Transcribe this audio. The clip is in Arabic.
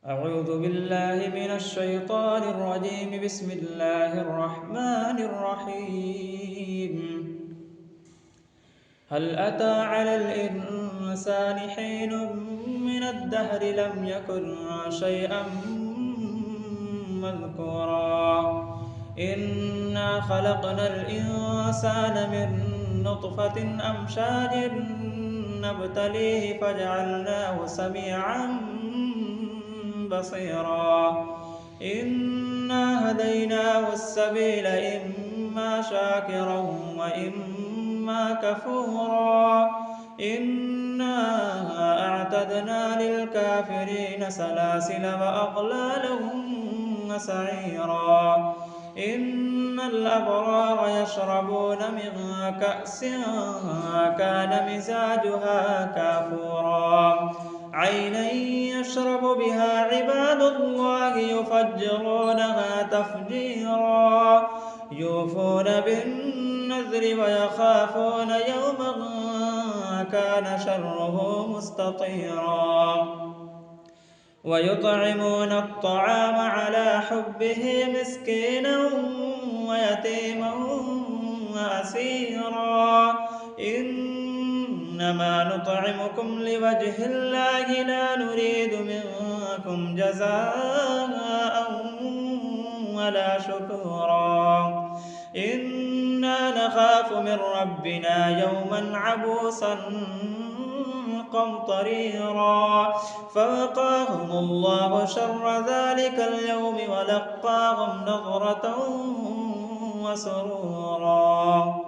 أعوذ بالله من الشيطان الرجيم. بسم الله الرحمن الرحيم. هل أتى على الإنسان حين من الدهر لم يكن شيئا مذكورا إنا خلقنا الإنسان من نطفة أمشاج نبتليه فجعلناه سميعا بصيرا إنا هديناه السبيل إما شاكرا وإما كفورا إنا أعتدنا للكافرين سلاسل وأغلالا وسعيرا إن الأبرار يشربون من كأس كان مزاجها كافورا عينا يشرب بها عباد الله يفجرونها تفجيرا يوفون بالنذر ويخافون يوما كان شره مستطيرا ويطعمون الطعام على حبه مسكينا ويتيما وأسيرا إنما نطعمكم لوجه الله لا نريد منكم جزاء ولا شكورا إنا نخاف من ربنا يوما عبوسا قمطريرا فوقاهم الله شر ذلك اليوم ولقاهم نضرة وسرورا.